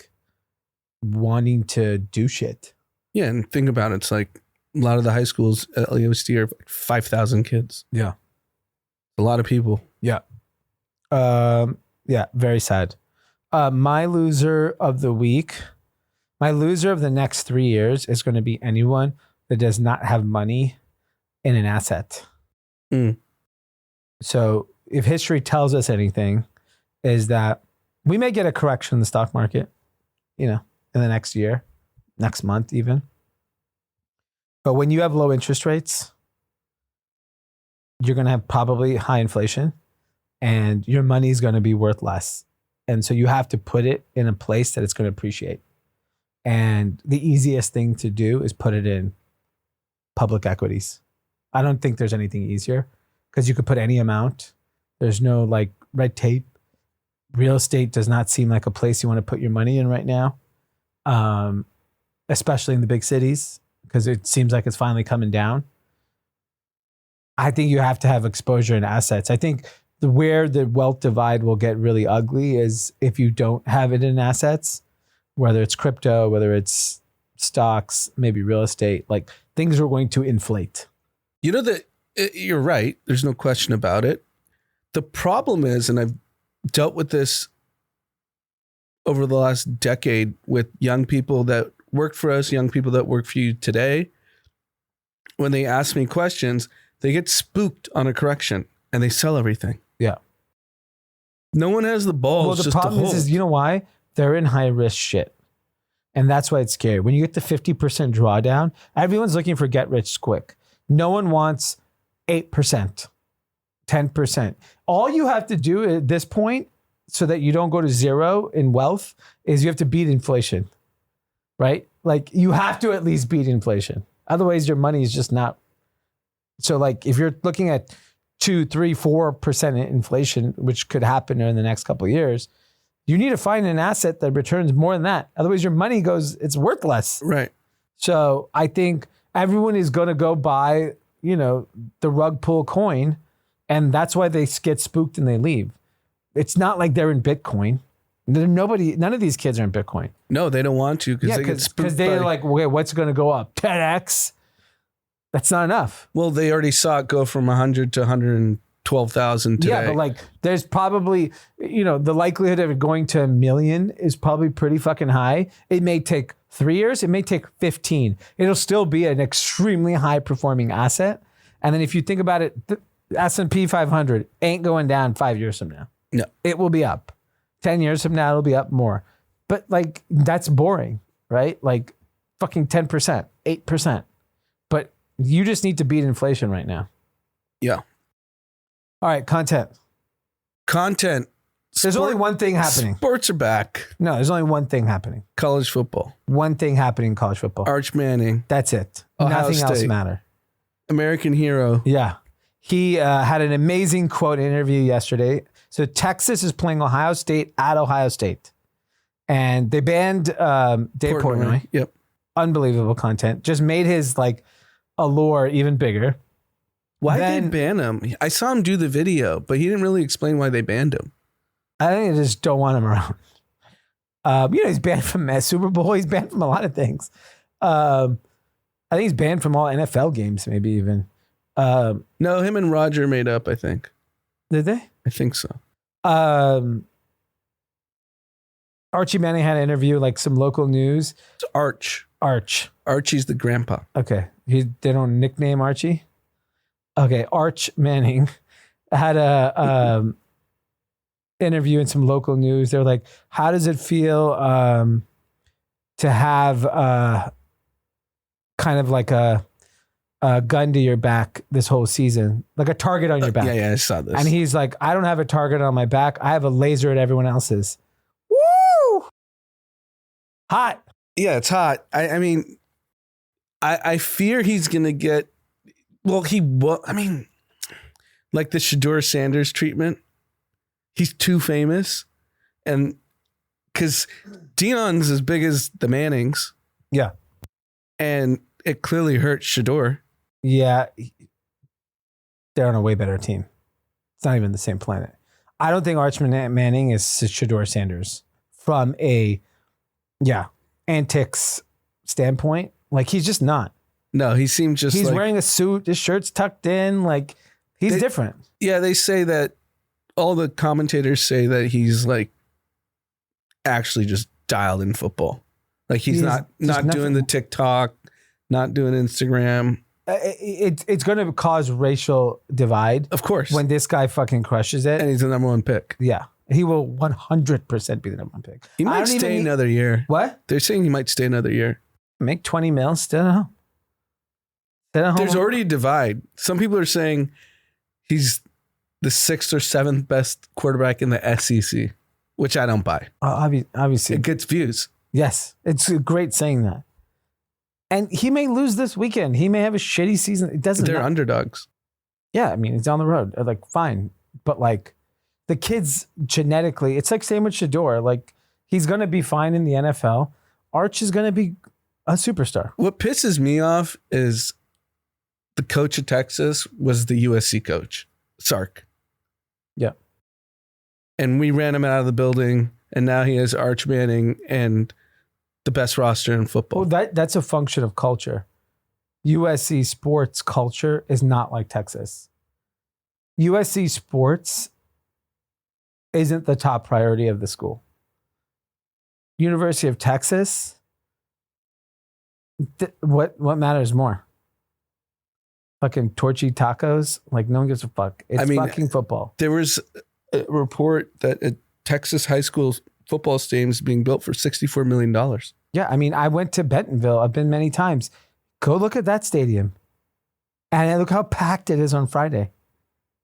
wanting to do shit. Yeah, and think about it. It's a lot of the high schools at LAUSD are 5,000 kids. Yeah. A lot of people. Yeah. Yeah, very sad. My loser of the week, my loser of the next 3 years is going to be anyone that does not have money in an asset. Mm. So if history tells us anything, is that we may get a correction in the stock market, in the next year, next month even. But when you have low interest rates, you're going to have probably high inflation and your money is going to be worth less. And so you have to put it in a place that it's going to appreciate. And the easiest thing to do is put it in public equities. I don't think there's anything easier because you could put any amount. There's no red tape. Real estate does not seem like a place you want to put your money in right now, especially in the big cities because it seems like it's finally coming down. I think you have to have exposure in assets. I think where the wealth divide will get really ugly is if you don't have it in assets, whether it's crypto, whether it's stocks, maybe real estate, things are going to inflate. You're right. There's no question about it. The problem is, and I've dealt with this over the last decade with young people that work for us, young people that work for you today. When they ask me questions, they get spooked on a correction and they sell everything. Yeah. No one has the balls. Well, the just problem to hold. is, you know why? They're in high risk shit. And that's why it's scary. When you get the 50% drawdown, everyone's looking for get rich quick. No one wants 8%, 10%. All you have to do at this point so that you don't go to zero in wealth is you have to beat inflation, right? You have to at least beat inflation. Otherwise, your money is just not. So if you're looking at 2, 3, 4% inflation, which could happen in the next couple of years, you need to find an asset that returns more than that. Otherwise, your money it's worth less. Right. So I think everyone is going to go buy, the rug pull coin. And that's why they get spooked and they leave. It's not like they're in Bitcoin. None of these kids are in Bitcoin. No, they don't want to Yeah, they get spooked because they're by- like, wait, what's going to go up? 10x? That's not enough. Well, they already saw it go from 100 to 112,000 today. Yeah, but like, there's probably, the likelihood of it going to 1 million is probably pretty fucking high. It may take 3 years. It may take 15. It'll still be an extremely high performing asset. And then if you think about it, the S&P 500 ain't going down 5 years from now. No. It will be up. 10 years from now, it'll be up more. But like, that's boring, right? Like fucking 10%, 8%. But you just need to beat inflation right now. Yeah. All right, content. There's only one thing happening. Sports are back. No, there's only one thing happening. College football. One thing happening in college football. Arch Manning. That's it. Ohio Nothing else State. matter. American hero. Yeah. He had an amazing quote interview yesterday. So Texas is playing Ohio State at Ohio State. And they banned Dave Portnoy. Yep. Unbelievable content. Just made his like allure even bigger. Why did they ban him? I saw him do the video, but he didn't really explain why they banned him. I think they just don't want him around. He's banned from Super Bowl. He's banned from a lot of things. I think he's banned from all NFL games, maybe even. No, him and Roger made up, I think. Did they? I think so. Archie Manning had an interview, like some local news. It's Arch. Archie's the grandpa. Okay. They don't nickname Archie? Okay. Arch Manning had a interview in some local news. They're like, how does it feel to have kind of like a gun to your back this whole season? Like a target on your back. Yeah, I saw this. And he's like, I don't have a target on my back. I have a laser at everyone else's. Woo! Hot. Yeah, it's hot. I mean, I fear he's going to get, like the Shedeur Sanders treatment. He's too famous. And because Dion's as big as the Mannings. Yeah. And it clearly hurt Shedeur. Yeah. They're on a way better team. It's not even the same planet. I don't think Arch Manning is Shedeur Sanders from a, antics standpoint. Like, he's just not. No, he seems just he's wearing a suit. His shirt's tucked in. Like, he's different. Yeah, they say that all the commentators say that he's like actually just dialed in football. Like he's not doing the TikTok, not doing Instagram. It's going to cause racial divide. Of course. When this guy fucking crushes it. And he's the number one pick. Yeah. He will 100% be the number one pick. He might stay another year. What? They're saying he might stay another year. Make 20 mil, stay at home. There's already a divide. Some people are saying he's the 6th or 7th best quarterback in the SEC, which I don't buy. Obviously. It gets views. Yes. It's great saying that. And he may lose this weekend. He may have a shitty season. It doesn't matter. They're underdogs. Yeah. I mean, it's on the road. Like, fine. But like the kids genetically, it's like same with Shedeur. Like he's going to be fine in the NFL. Arch is going to be a superstar. What pisses me off is the coach of Texas was the USC coach, Sark. Yeah. And we ran him out of the building, and now he has Arch Manning and the best roster in football. Well, that's a function of culture. USC sports culture is not like Texas. USC sports isn't the top priority of the school. University of Texas, what matters more? Fucking torchy tacos? Like, no one gives a fuck. It's fucking football. There was a report that a Texas high school football stadium is being built for $64 million. Yeah, I mean, I went to Bentonville. I've been many times. Go look at that stadium. And look how packed it is on Friday.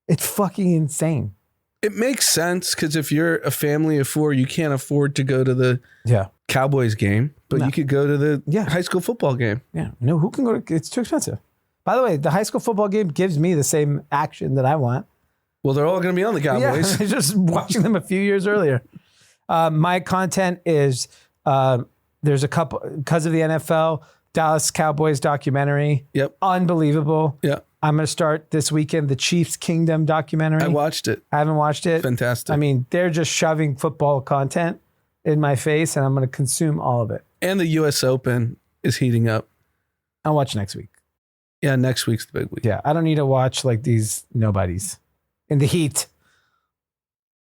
It's fucking insane. It makes sense because if you're a family of 4, you can't afford to go to the Cowboys game, but you could go to the high school football game. Yeah. No, who can go to, it's too expensive. By the way, the high school football game gives me the same action that I want. Well, they're all going to be on the Cowboys. Yeah, just watching them a few years earlier. My content is there's a couple, because of the NFL, Dallas Cowboys documentary. Yep. Unbelievable. Yep. I'm going to start this weekend the Chiefs Kingdom documentary. I watched it. I haven't watched it. Fantastic. I mean, they're just shoving football content in my face, and I'm going to consume all of it. And the U.S. Open is heating up. I'll watch next week. Yeah, next week's the big week. Yeah, I don't need to watch like these nobodies in the heat.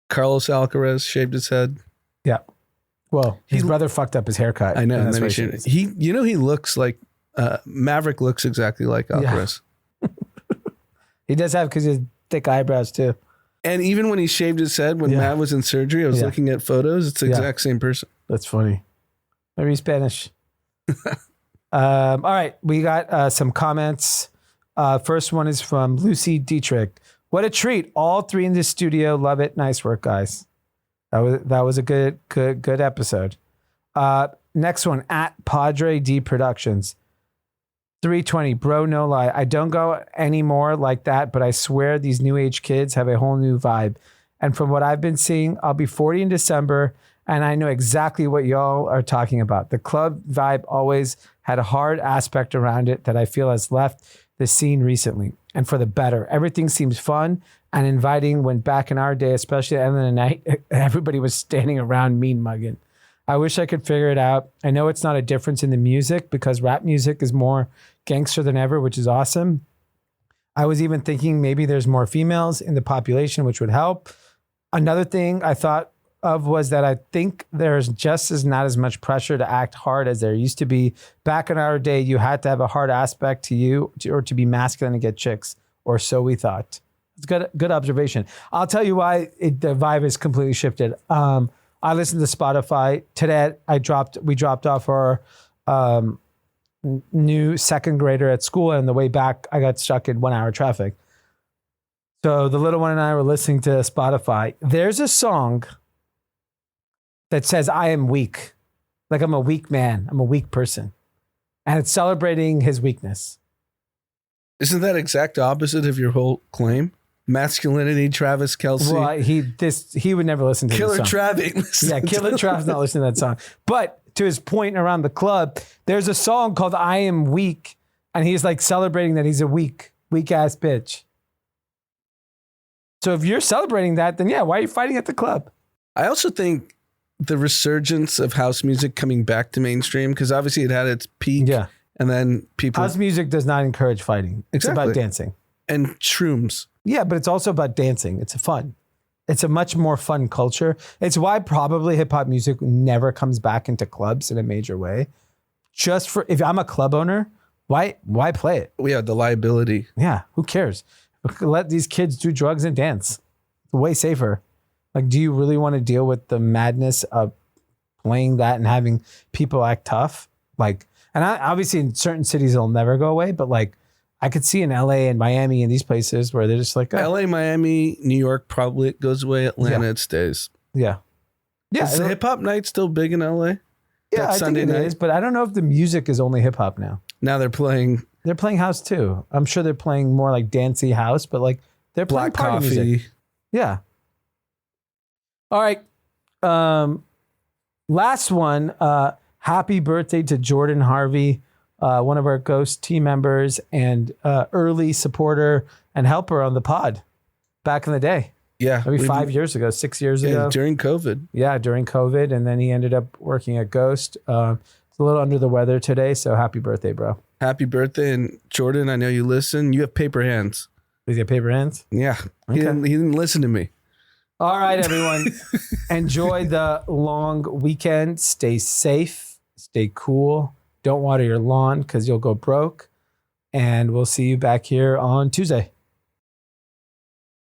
Carlos Alcaraz shaved his head. Yeah. Well, his brother fucked up his haircut. I know. And And then he looks like Maverick looks exactly like Alcaraz. Yeah. He does have, because he has thick eyebrows too. And even when he shaved his head, when Matt was in surgery, I was looking at photos. It's the exact same person. That's funny. Maybe he's Spanish. All right. We got some comments. First one is from Lucy Dietrich. What a treat. All three in the studio. Love it. Nice work, guys. That was a good episode. Next one, at Padre D Productions. 320, bro, no lie. I don't go anymore like that, but I swear these new age kids have a whole new vibe. And from what I've been seeing, I'll be 40 in December, and I know exactly what y'all are talking about. The club vibe always had a hard aspect around it that I feel has left the scene recently, and for the better. Everything seems fun and inviting, when back in our day, especially at the end of the night, everybody was standing around mean mugging. I wish I could figure it out. I know it's not a difference in the music, because rap music is more gangster than ever, which is awesome. I was even thinking maybe there's more females in the population, which would help. Another thing I thought of was that I think there's not as much pressure to act hard as there used to be. Back in our day, you had to have a hard aspect to you or to be masculine to get chicks, or so we thought. It's good observation. I'll tell you why the vibe has completely shifted. I listened to Spotify today. We dropped off our new second grader at school, and the way back, I got stuck in 1 hour traffic. So the little one and I were listening to Spotify. There's a song that says, I am weak. Like, I'm a weak man. I'm a weak person. And it's celebrating his weakness. Isn't that exact opposite of your whole claim? Masculinity, Travis Kelce. Well, he would never listen to Killer this song. Travis. Yeah, Killer Travis not listening to that song. But to his point around the club, there's a song called I Am Weak, and he's like celebrating that he's a weak ass bitch. So if you're celebrating that, then yeah, why are you fighting at the club? I also think the resurgence of house music coming back to mainstream, because obviously it had its peak. Yeah. And then people. House music does not encourage fighting. It's about dancing. And shrooms. Yeah, but it's also about dancing. It's fun. It's a much more fun culture. It's why probably hip hop music never comes back into clubs in a major way. Just for, if I'm a club owner, why play it? We have the liability. Yeah, who cares? Let these kids do drugs and dance. It's way safer. Like, do you really want to deal with the madness of playing that and having people act tough? Like, and obviously in certain cities it'll never go away, but like, I could see in LA and Miami and these places where they're just like, oh. LA, Miami, New York, probably it goes away. Atlanta, it stays. Yeah. Yeah. Is the hip hop night still big in LA? Yeah, I think it is, but I don't know if the music is only hip hop now. Now they're playing house too. I'm sure they're playing more like dancey house, but like they're playing Black party Coffee. music. Yeah. All right. Last one. Happy birthday to Jordan Harvey, one of our Ghost team members and early supporter and helper on the pod back in the day. Yeah. Maybe 5 years ago, 6 years ago. During COVID. Yeah, during COVID. And then he ended up working at Ghost. It's a little under the weather today, so happy birthday, bro. Happy birthday. And Jordan, I know you listen. You have paper hands. Does he have paper hands? Yeah. Okay. He didn't listen to me. All right, everyone. Enjoy the long weekend. Stay safe. Stay cool. Don't water your lawn because you'll go broke. And we'll see you back here on Tuesday.